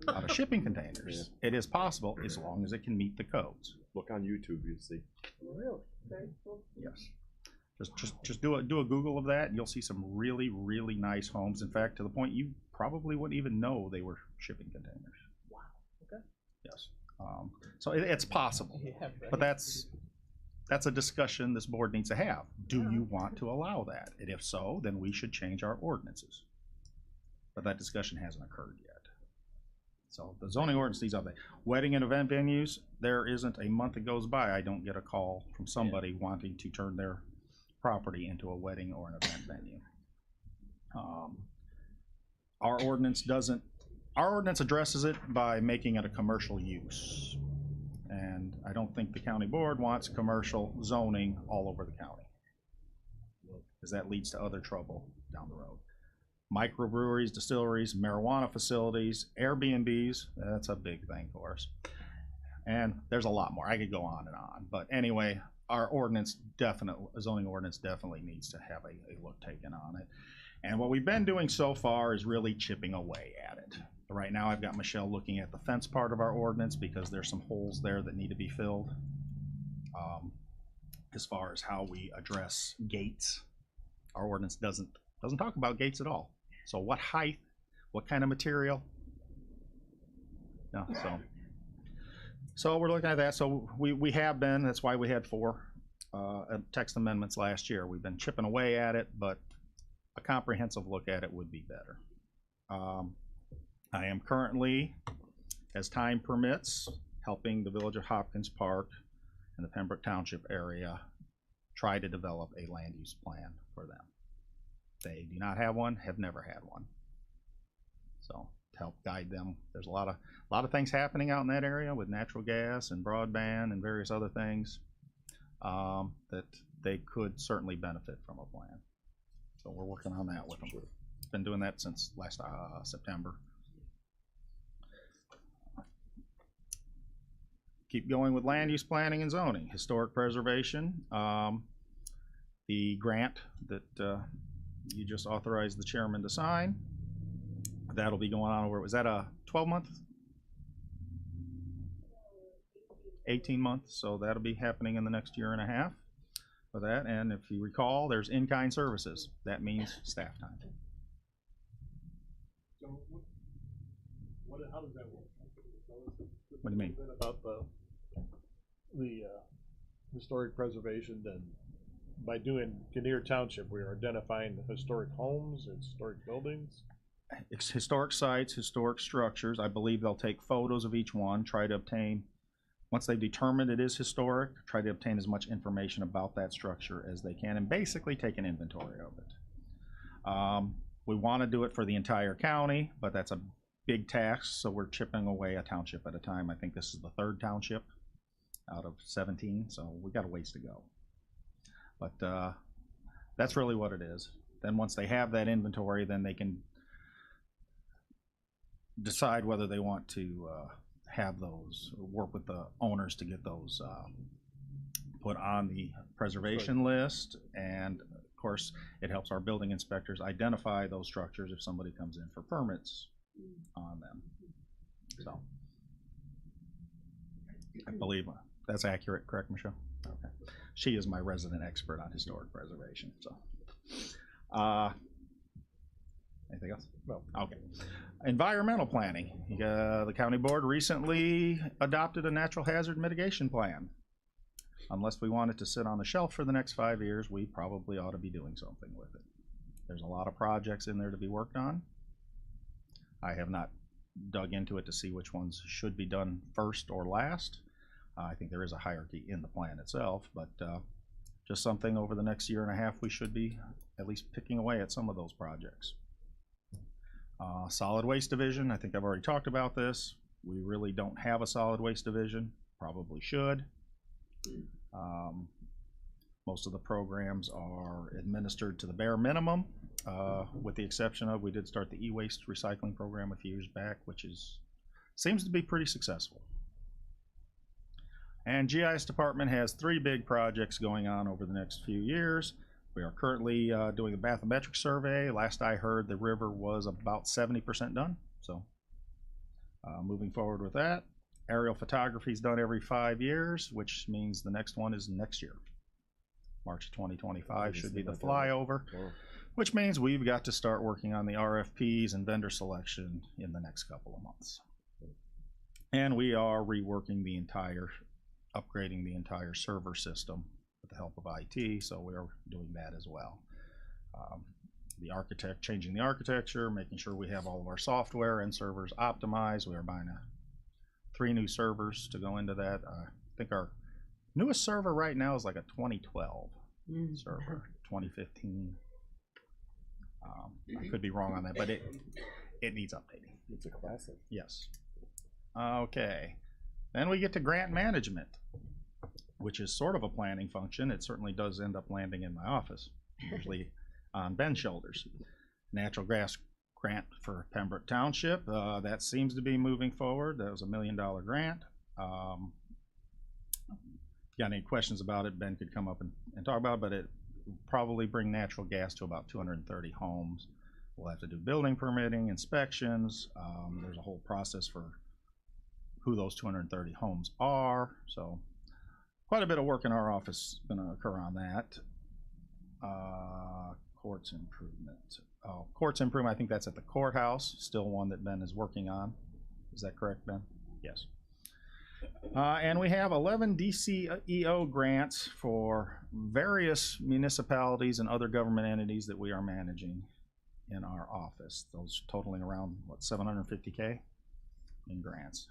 of shipping containers. Yeah. It is possible as long as it can meet the codes. Look on YouTube, you'll see. Really? Very cool. Yes. Just do a Google of that, and you'll see some really, really nice homes. In fact, to the point you probably wouldn't even know they were shipping containers. Wow. Okay. Yes. So it's possible, but that's a discussion this board needs to have. Do you want to allow that? And if so, then we should change our ordinances. But that discussion hasn't occurred yet. So the zoning ordinance needs update. Wedding and event venues, there isn't a month that goes by I don't get a call from somebody wanting to turn their property into a wedding or an event venue. Our ordinance addresses it by making it a commercial use. And I don't think the county board wants commercial zoning all over the county, because that leads to other trouble down the road. Microbreweries, distilleries, marijuana facilities, Airbnbs, that's a big thing for us. And there's a lot more. I could go on and on. But anyway, our zoning ordinance definitely needs to have a look taken on it. And what we've been doing so far is really chipping away at it. Right now I've got Michelle looking at the fence part of our ordinance, because there's some holes there that need to be filled. As far as how we address gates, our ordinance doesn't talk about gates at all. So what height, what kind of material? No, so we're looking at that. So we have been, that's why we had 4 text amendments last year. We've been chipping away at it, but a comprehensive look at it would be better. I am currently, as time permits, helping the Village of Hopkins Park and the Pembroke Township area try to develop a land use plan for them. They do not have one, have never had one. So to help guide them, there's a lot of things happening out in that area with natural gas and broadband and various other things that they could certainly benefit from a plan. So we're working on that with them. Been doing that since last September. Keep going with land use planning and zoning, historic preservation. The grant that you just authorized the chairman to sign, that'll be going on over, was that a 12-month? 18 months, so that'll be happening in the next year and a half for that. And if you recall, there's in-kind services. That means staff time. So how does that work? What do you mean? About the historic preservation, then by doing Kinnear Township, we are identifying the historic homes, historic buildings. Historic sites, historic structures. I believe they'll take photos of each one, try to obtain once they've determined it is historic, try to obtain as much information about that structure as they can and basically take an inventory of it. We want to do it for the entire county, but that's a big task, so we're chipping away a township at a time. I think this is the 3rd township out of 17, so we got a ways to go. But that's really what it is. Then once they have that inventory, then they can decide whether they want to have those, work with the owners to get those put on the preservation list. And of course, it helps our building inspectors identify those structures if somebody comes in for permits on them. So I believe that's accurate, correct, Michelle? Okay. She is my resident expert on historic preservation. So anything else? No. Okay. Environmental planning. The county board recently adopted a natural hazard mitigation plan. Unless we want it to sit on the shelf for the next 5 years, we probably ought to be doing something with it. There's a lot of projects in there to be worked on. I have not dug into it to see which ones should be done first or last. I think there is a hierarchy in the plan itself, but just something over the next year and a half we should be at least picking away at some of those projects. Solid waste division, I think I've already talked about this. We really don't have a solid waste division, probably should. Most of the programs are administered to the bare minimum, with the exception of, we did start the e-waste recycling program a few years back, which seems to be pretty successful. And GIS department has 3 big projects going on over the next few years. We are currently doing a bathymetric survey. Last I heard, the river was about 70% done. So moving forward with that. Aerial photography is done every 5 years, which means the next one is next year. March 2025 should be the flyover, which means we've got to start working on the RFPs and vendor selection in the next couple of months. And we are reworking the entire, upgrading the entire server system with the help of IT, so we are doing that as well. The architect, changing the architecture, making sure we have all of our software and servers optimized. We are buying 3 new servers to go into that. I think our newest server right now is like a 2012 server, 2015. I could be wrong on that, but it needs updating. It's a classic. Yes. Okay. Then we get to grant management, which is sort of a planning function. It certainly does end up landing in my office, usually on Ben's shoulders. Natural gas grant for Pembroke Township. That seems to be moving forward. That was a $1 million grant. If you got any questions about it, Ben could come up and talk about it, but it will probably bring natural gas to about 230 homes. We'll have to do building permitting, inspections. There's a whole process for who those 230 homes are. So quite a bit of work in our office is going to occur on that. Courts improvement. Courts improvement, I think that's at the courthouse, still one that Ben is working on. Is that correct, Ben? Yes. And we have 11 DCEO grants for various municipalities and other government entities that we are managing in our office. Those totaling around, what, $750K in grants.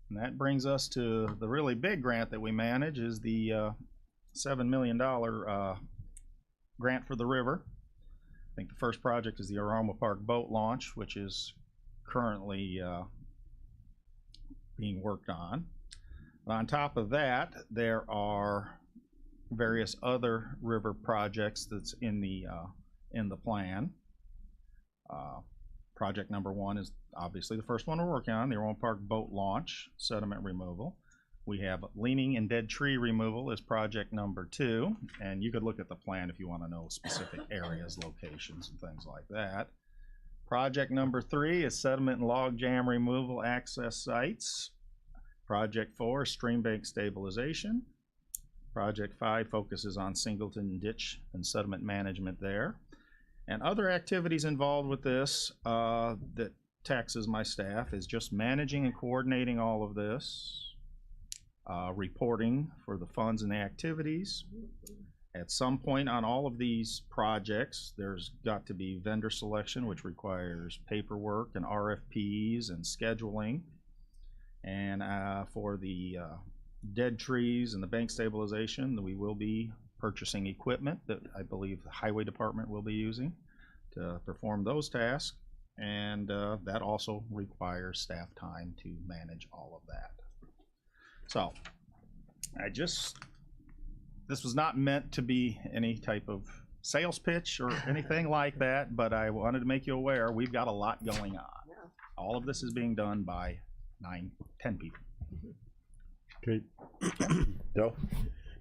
And that brings us to the really big grant that we manage, is the $7 million grant for the river. I think the first project is the Aroma Park boat launch, which is currently being worked on. On top of that, there are various other river projects that's in the plan. Project number 1 is obviously the first one we're working on, the Aroma Park boat launch, sediment removal. We have leaning and dead tree removal is project number 2, and you could look at the plan if you want to know specific areas, locations, and things like that. Project number 3 is sediment and log jam removal access sites. Project 4 is stream bank stabilization. Project 5 focuses on Singleton ditch and sediment management there. And other activities involved with this that taxes my staff is just managing and coordinating all of this. Reporting for the funds and the activities. At some point on all of these projects, there's got to be vendor selection, which requires paperwork and RFPs and scheduling. And for the dead trees and the bank stabilization, we will be purchasing equipment that I believe the highway department will be using to perform those tasks. And that also requires staff time to manage all of that. So this was not meant to be any type of sales pitch or anything like that, but I wanted to make you aware we've got a lot going on. All of this is being done by 9-10 people. Okay. Dell,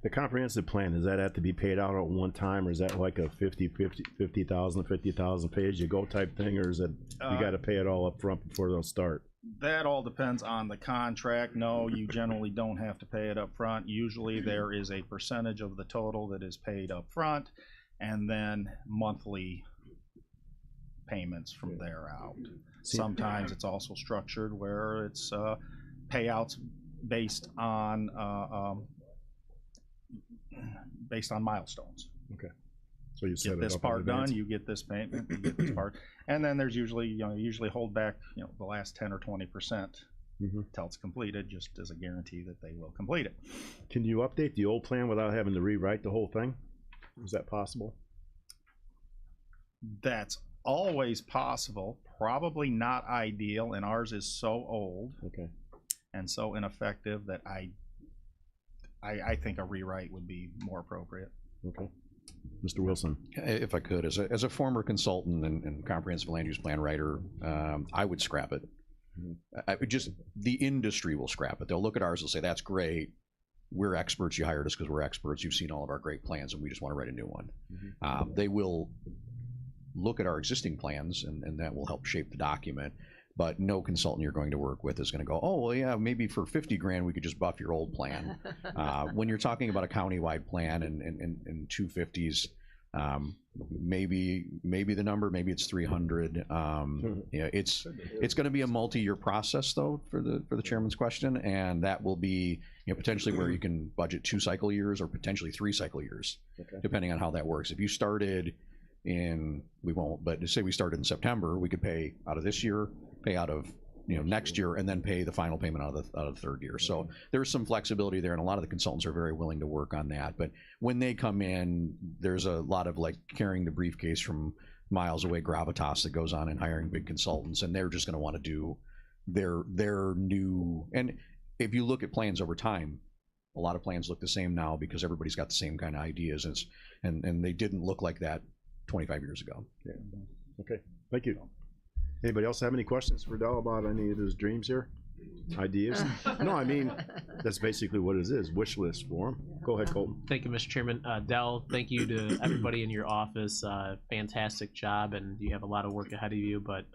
the comprehensive plan, does that have to be paid out at one time, or is that like a 50,000 pay as you go type thing, or is it you got to pay it all up front before they'll start? That all depends on the contract. No, you generally don't have to pay it up front. Usually there is a percentage of the total that is paid up front, and then monthly payments from there out. Sometimes it's also structured where it's payouts based on milestones. Okay. So you set get this part done, you get this payment, you get this part, and then there's usually usually hold back the last 10 or 20% until it's completed, just as a guarantee that they will complete it. Can you update the old plan without having to rewrite the whole thing? Is that possible? That's always possible. Probably not ideal, and ours is so old and so ineffective that I think a rewrite would be more appropriate. Okay. Mr. Wilson. If I could, as a former consultant and comprehensive land use plan writer, I would scrap it. The industry will scrap it. They'll look at ours and say, that's great. We're experts. You hired us because we're experts. You've seen all of our great plans and we just want to write a new one. They will look at our existing plans and that will help shape the document. But no consultant you're going to work with is going to go, oh, well, yeah, maybe for 50 grand we could just buff your old plan. When you're talking about a countywide plan and 250s, maybe the number, maybe it's 300. It's going to be a multi-year process though for the chairman's question, and that will be potentially where you can budget 2 cycle years or potentially 3 cycle years, depending on how that works. If you started we won't, but say we started in September, we could pay out of this year, pay out of next year, and then pay the final payment out of the third year. So there's some flexibility there, and a lot of the consultants are very willing to work on that. But when they come in, there's a lot of like carrying the briefcase from miles away gravitas that goes on in hiring big consultants, and they're just going to want to do their new. And if you look at plans over time, a lot of plans look the same now because everybody's got the same kind of ideas, and they didn't look like that 25 years ago. Yeah. Okay. Thank you. Anybody else have any questions for Dell about any of his dreams here? Ideas? No, I mean, that's basically what it is, wish list for him. Go ahead, Colton. Thank you, Mr. Chairman. Dell, thank you to everybody in your office. Fantastic job, and you have a lot of work ahead of you, but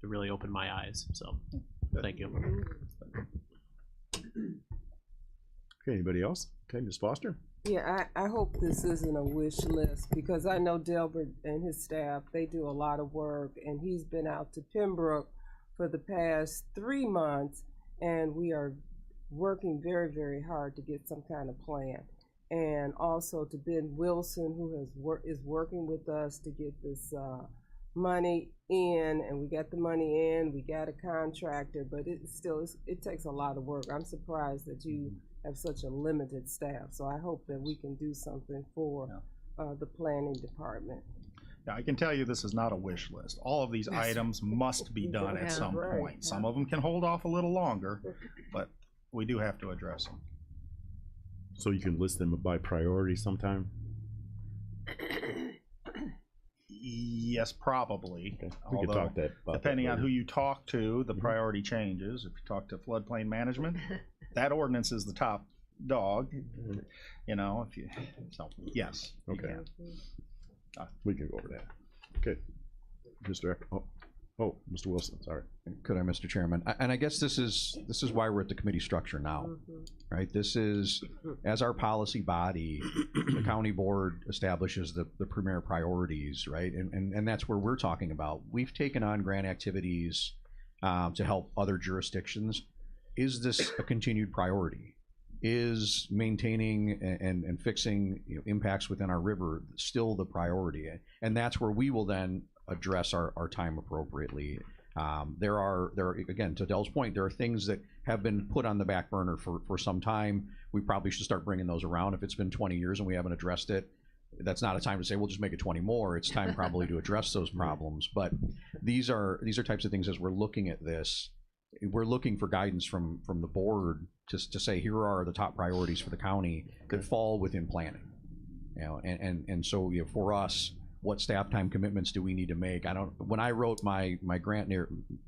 it really opened my eyes, so thank you. Okay, anybody else? Okay, Ms. Foster? Yeah, I hope this isn't a wish list because I know Delbert and his staff, they do a lot of work, and he's been out to Pembroke for the past 3 months, and we are working very, very hard to get some kind of plan. And also to Ben Wilson, who is working with us to get this money in, and we got the money in, we got a contractor, but it takes a lot of work. I'm surprised that you have such a limited staff, so I hope that we can do something for the planning department. Yeah, I can tell you this is not a wish list. All of these items must be done at some point. Some of them can hold off a little longer, but we do have to address them. So you can list them by priority sometime? Yes, probably. Okay. We could talk about depending that on who you talk to, the priority changes. If you talk to floodplain management, that ordinance is the top dog. If you yes. Okay. We can go over that. Okay. Mr. Mr. Wilson, sorry. Could I, Mr. Chairman? And I guess this is why we're at the committee structure now, right? This is, as our policy body, the county board establishes the premier priorities, right? And that's where we're talking about. We've taken on grant activities to help other jurisdictions. Is this a continued priority? Is maintaining and fixing impacts within our river still the priority? And that's where we will then address our time appropriately. There are, again, to Dell's point, there are things that have been put on the back burner for some time. We probably should start bringing those around. If it's been 20 years and we haven't addressed it, that's not a time to say, we'll just make it 20 more. It's time probably to address those problems. But these are types of things, as we're looking at this, we're looking for guidance from the board to say, here are the top priorities for the county that fall within planning. You know, and so, you know, for us, what staff time commitments do we need to make? When I wrote my grant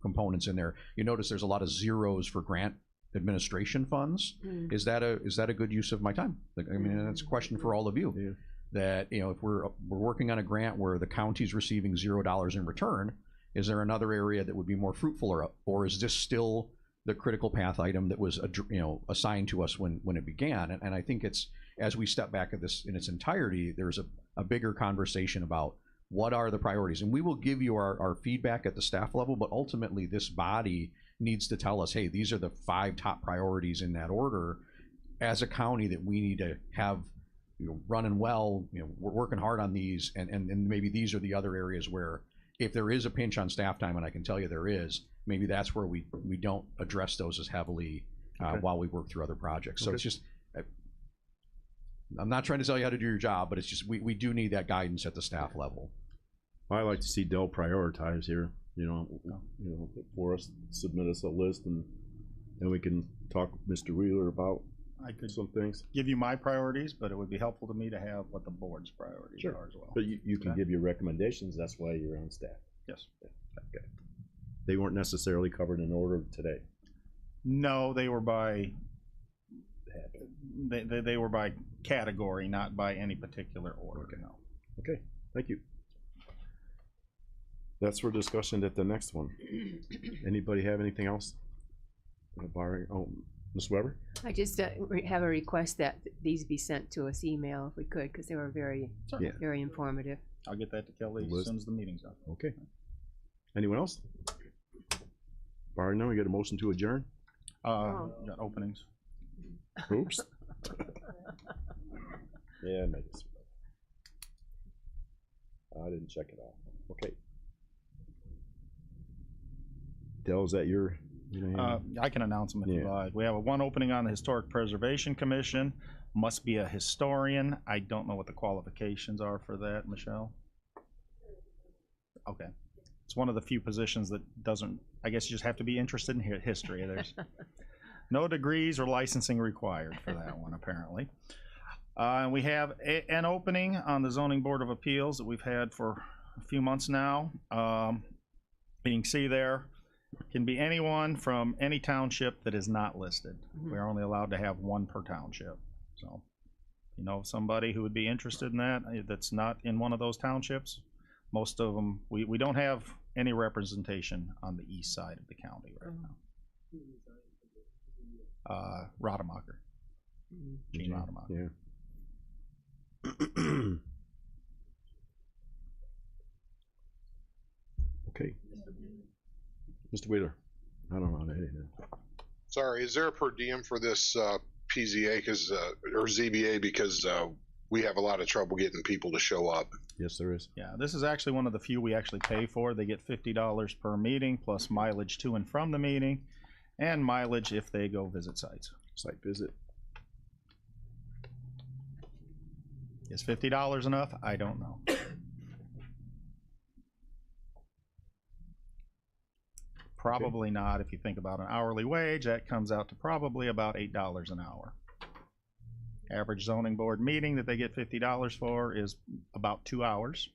components in there, you notice there's a lot of zeros for grant administration funds. Is that a good use of my time? Like, I mean, that's a question for all of you. Yeah. That, you know, if we're working on a grant where the county's receiving $0 in return, is there another area that would be more fruitful, or is this still the critical path item that was, you know, assigned to us when it began? And I think it's, as we step back at this in its entirety, there's a bigger conversation about what are the priorities, and we will give you our feedback at the staff level, but ultimately this body needs to tell us, hey, these are the 5 top priorities in that order as a county that we need to have, you know, running well. You know, we're working hard on these, and maybe these are the other areas where if there is a pinch on staff time, and I can tell you there is, maybe that's where we don't address those as heavily while we work through other projects. So it's just, I'm not trying to tell you how to do your job, but it's just, we do need that guidance at the staff level. I like to see Dell prioritize here, you know, for us, submit us a list, and we can talk with Mr. Wheeler about I could some things. give you my priorities, but it would be helpful to me to have what the board's priorities are as well. But you can give your recommendations, that's why you're on staff. Yes. Okay. They weren't necessarily covered in order today. No, they were by they were by category, not by any particular order. Okay. No. Okay, thank you. That's for discussion at the next one. Anybody have anything else? Ms. Weber? I just have a request that these be sent to us email if we could, because they were very, very informative. I'll get that to Kelly as soon as the meeting's up. Okay. Anyone else? Barring none, we get a motion to adjourn. Got openings. Oops. Yeah, maybe. I didn't check it out. Okay. Dell, is that your? I can announce them if you like. We have one opening on the Historic Preservation Commission. Must be a historian. I don't know what the qualifications are for that, Michelle. Okay. It's one of the few positions that doesn't, I guess you just have to be interested in history. There's no degrees or licensing required for that one, apparently. And we have an opening on the Zoning Board of Appeals that we've had for a few months now. You can see there, can be anyone from any township that is not listed. We're only allowed to have 1 per township. So, you know, somebody who would be interested in that, that's not in one of those townships. Most of them, we don't have any representation on the east side of the county right now. Rademacher. Gene Rademacher. Yeah. Okay. Mr. Wheeler, I don't know anything. Sorry, is there a per diem for this PZA or ZBA because we have a lot of trouble getting people to show up? Yes, there is. Yeah, this is actually one of the few we actually pay for. They get $50 per meeting plus mileage to and from the meeting, and mileage if they go visit sites. Site visit. Is $50 enough? I don't know. Probably not. If you think about an hourly wage, that comes out to probably about $8 an hour. Average zoning board meeting that they get $50 for is about 2 hours.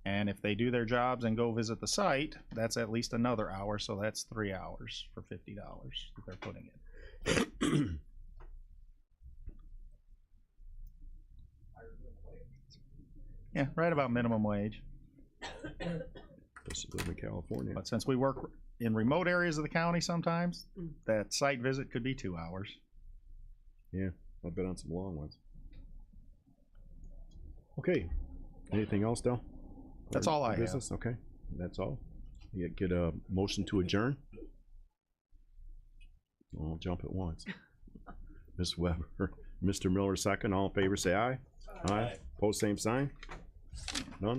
And if they do their jobs and go visit the site, that's at least another hour, so that's 3 hours for $50 that they're putting in. Yeah, right about minimum wage. In California. But since we work in remote areas of the county sometimes, that site visit could be 2 hours. Yeah, I've been on some long ones. Okay. Anything else, Del? That's all I have. Business? Okay, that's all. You get a motion to adjourn? I'll jump at once. Ms. Weber, Mr. Miller, second. All in favor, say aye. Aye. Post same sign. None.